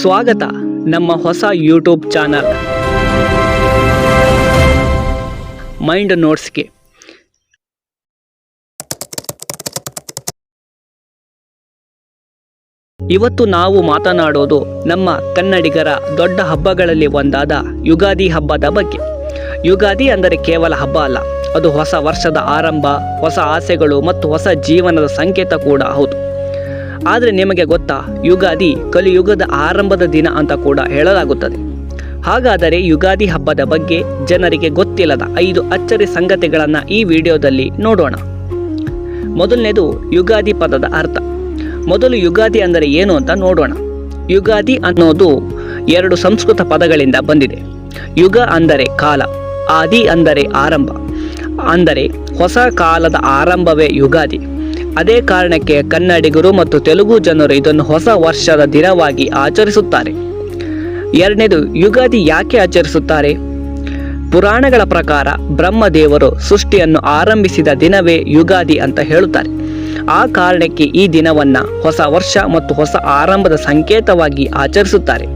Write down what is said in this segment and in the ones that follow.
ಸ್ವಾಗತ ನಮ್ಮ ಹೊಸ ಯೂಟ್ಯೂಬ್ ಚಾನಲ್ ಮೈಂಡ್ ನೋಟ್ಸ್ಗೆ. ಇವತ್ತು ನಾವು ಮಾತನಾಡೋದು ನಮ್ಮ ಕನ್ನಡಿಗರ ದೊಡ್ಡ ಹಬ್ಬಗಳಲ್ಲಿ ಒಂದಾದ ಯುಗಾದಿ ಹಬ್ಬದ ಬಗ್ಗೆ. ಯುಗಾದಿ ಅಂದರೆ ಕೇವಲ ಹಬ್ಬ ಅಲ್ಲ, ಅದು ಹೊಸ ವರ್ಷದ ಆರಂಭ, ಹೊಸ ಆಸೆಗಳು ಮತ್ತು ಹೊಸ ಜೀವನದ ಸಂಕೇತ ಕೂಡ ಹೌದು. ಆದರೆ ನಿಮಗೆ ಗೊತ್ತಾ, ಯುಗಾದಿ ಕಲಿಯುಗದ ಆರಂಭದ ದಿನ ಅಂತ ಕೂಡ ಹೇಳಲಾಗುತ್ತದೆ. ಹಾಗಾದರೆ ಯುಗಾದಿ ಹಬ್ಬದ ಬಗ್ಗೆ ಜನರಿಗೆ ಗೊತ್ತಿಲ್ಲದ 5 ಅಚ್ಚರಿ ಸಂಗತಿಗಳನ್ನು ಈ ವಿಡಿಯೋದಲ್ಲಿ ನೋಡೋಣ. ಮೊದಲನೇದು ಯುಗಾದಿ ಪದದ ಅರ್ಥ. ಮೊದಲು ಯುಗಾದಿ ಅಂದರೆ ಏನು ಅಂತ ನೋಡೋಣ. ಯುಗಾದಿ ಅನ್ನೋದು 2 ಸಂಸ್ಕೃತ ಪದಗಳಿಂದ ಬಂದಿದೆ. ಯುಗ ಅಂದರೆ ಕಾಲ, ಆದಿ ಅಂದರೆ ಆರಂಭ, ಅಂದರೆ ಹೊಸ ಕಾಲದ ಆರಂಭವೇ ಯುಗಾದಿ. ಅದೇ ಕಾರಣಕ್ಕೆ ಕನ್ನಡಿಗರು ಮತ್ತು ತೆಲುಗು ಜನರು ಇದನ್ನು ಹೊಸ ವರ್ಷದ ದಿನವಾಗಿ ಆಚರಿಸುತ್ತಾರೆ. ಎರಡನೇದು, ಯುಗಾದಿ ಯಾಕೆ ಆಚರಿಸುತ್ತಾರೆ? ಪುರಾಣಗಳ ಪ್ರಕಾರ ಬ್ರಹ್ಮದೇವರು ಸೃಷ್ಟಿಯನ್ನು ಆರಂಭಿಸಿದ ದಿನವೇ ಯುಗಾದಿ ಅಂತ ಹೇಳುತ್ತಾರೆ. ಆ ಕಾರಣಕ್ಕೆ ಈ ದಿನವನ್ನು ಹೊಸ ವರ್ಷ ಮತ್ತು ಹೊಸ ಆರಂಭದ ಸಂಕೇತವಾಗಿ ಆಚರಿಸುತ್ತಾರೆ.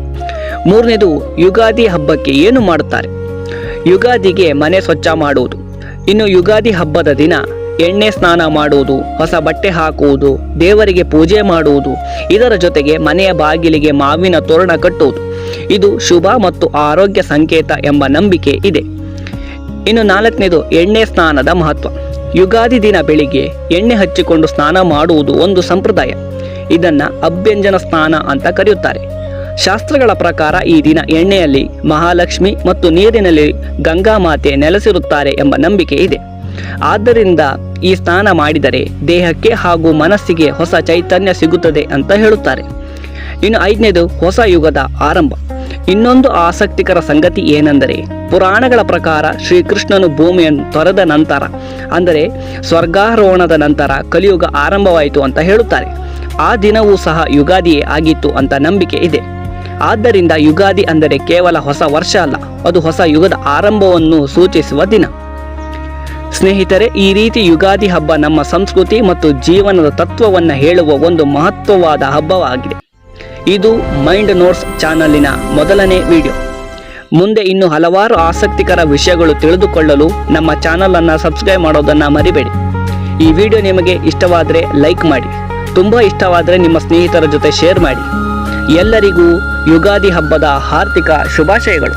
ಮೂರನೇದು, ಯುಗಾದಿ ಹಬ್ಬಕ್ಕೆ ಏನು ಮಾಡುತ್ತಾರೆ? ಯುಗಾದಿಗೆ ಮನೆ ಸ್ವಚ್ಛ ಮಾಡುವುದು. ಇನ್ನು ಯುಗಾದಿ ಹಬ್ಬದ ದಿನ ಎಣ್ಣೆ ಸ್ನಾನ ಮಾಡುವುದು, ಹೊಸ ಬಟ್ಟೆ ಹಾಕುವುದು, ದೇವರಿಗೆ ಪೂಜೆ ಮಾಡುವುದು, ಇದರ ಜೊತೆಗೆ ಮನೆಯ ಬಾಗಿಲಿಗೆ ಮಾವಿನ ತೋರಣ ಕಟ್ಟುವುದು. ಇದು ಶುಭ ಮತ್ತು ಆರೋಗ್ಯ ಸಂಕೇತ ಎಂಬ ನಂಬಿಕೆ ಇದೆ. ಇನ್ನು 4ನೇದು, ಎಣ್ಣೆ ಸ್ನಾನದ ಮಹತ್ವ. ಯುಗಾದಿ ದಿನ ಬೆಳಿಗ್ಗೆ ಎಣ್ಣೆ ಹಚ್ಚಿಕೊಂಡು ಸ್ನಾನ ಮಾಡುವುದು ಒಂದು ಸಂಪ್ರದಾಯ. ಇದನ್ನು ಅಭ್ಯಂಜನ ಸ್ನಾನ ಅಂತ ಕರೆಯುತ್ತಾರೆ. ಶಾಸ್ತ್ರಗಳ ಪ್ರಕಾರ ಈ ದಿನ ಎಣ್ಣೆಯಲ್ಲಿ ಮಹಾಲಕ್ಷ್ಮಿ ಮತ್ತು ನೀರಿನಲ್ಲಿ ಗಂಗಾ ಮಾತೆ ನೆಲೆಸಿರುತ್ತಾರೆ ಎಂಬ ನಂಬಿಕೆ ಇದೆ. ಆದ್ದರಿಂದ ಈ ಸ್ನಾನ ಮಾಡಿದರೆ ದೇಹಕ್ಕೆ ಹಾಗೂ ಮನಸ್ಸಿಗೆ ಹೊಸ ಚೈತನ್ಯ ಸಿಗುತ್ತದೆ ಅಂತ ಹೇಳುತ್ತಾರೆ. ಇನ್ನು 5ನೇದು, ಹೊಸ ಯುಗದ ಆರಂಭ. ಇನ್ನೊಂದು ಆಸಕ್ತಿಕರ ಸಂಗತಿ ಏನೆಂದರೆ, ಪುರಾಣಗಳ ಪ್ರಕಾರ ಶ್ರೀಕೃಷ್ಣನು ಭೂಮಿಯನ್ನು ತೊರೆದ ನಂತರ, ಅಂದರೆ ಸ್ವರ್ಗಾರೋಹಣದ ನಂತರ ಕಲಿಯುಗ ಆರಂಭವಾಯಿತು ಅಂತ ಹೇಳುತ್ತಾರೆ. ಆ ದಿನವೂ ಸಹ ಯುಗಾದಿಯೇ ಆಗಿತ್ತು ಅಂತ ನಂಬಿಕೆ ಇದೆ. ಆದ್ದರಿಂದ ಯುಗಾದಿ ಅಂದರೆ ಕೇವಲ ಹೊಸ ವರ್ಷ ಅಲ್ಲ, ಅದು ಹೊಸ ಯುಗದ ಆರಂಭವನ್ನು ಸೂಚಿಸುವ ದಿನ. ಸ್ನೇಹಿತರೆ, ಈ ರೀತಿ ಯುಗಾದಿ ಹಬ್ಬ ನಮ್ಮ ಸಂಸ್ಕೃತಿ ಮತ್ತು ಜೀವನದ ತತ್ವವನ್ನು ಹೇಳುವ ಒಂದು ಮಹತ್ವವಾದ ಹಬ್ಬವಾಗಿದೆ. ಇದು ಮೈಂಡ್ ನೋಟ್ಸ್ ಚಾನಲಿನ ಮೊದಲನೇ ವಿಡಿಯೋ. ಮುಂದೆ ಇನ್ನೂ ಹಲವಾರು ಆಸಕ್ತಿಕರ ವಿಷಯಗಳು ತಿಳಿದುಕೊಳ್ಳಲು ನಮ್ಮ ಚಾನಲನ್ನು ಸಬ್ಸ್ಕ್ರೈಬ್ ಮಾಡೋದನ್ನು ಮರಿಬೇಡಿ. ಈ ವಿಡಿಯೋ ನಿಮಗೆ ಇಷ್ಟವಾದರೆ ಲೈಕ್ ಮಾಡಿ, ತುಂಬ ಇಷ್ಟವಾದರೆ ನಿಮ್ಮ ಸ್ನೇಹಿತರ ಜೊತೆ ಶೇರ್ ಮಾಡಿ. ಎಲ್ಲರಿಗೂ ಯುಗಾದಿ ಹಬ್ಬದ ಹಾರ್ದಿಕ ಶುಭಾಶಯಗಳು.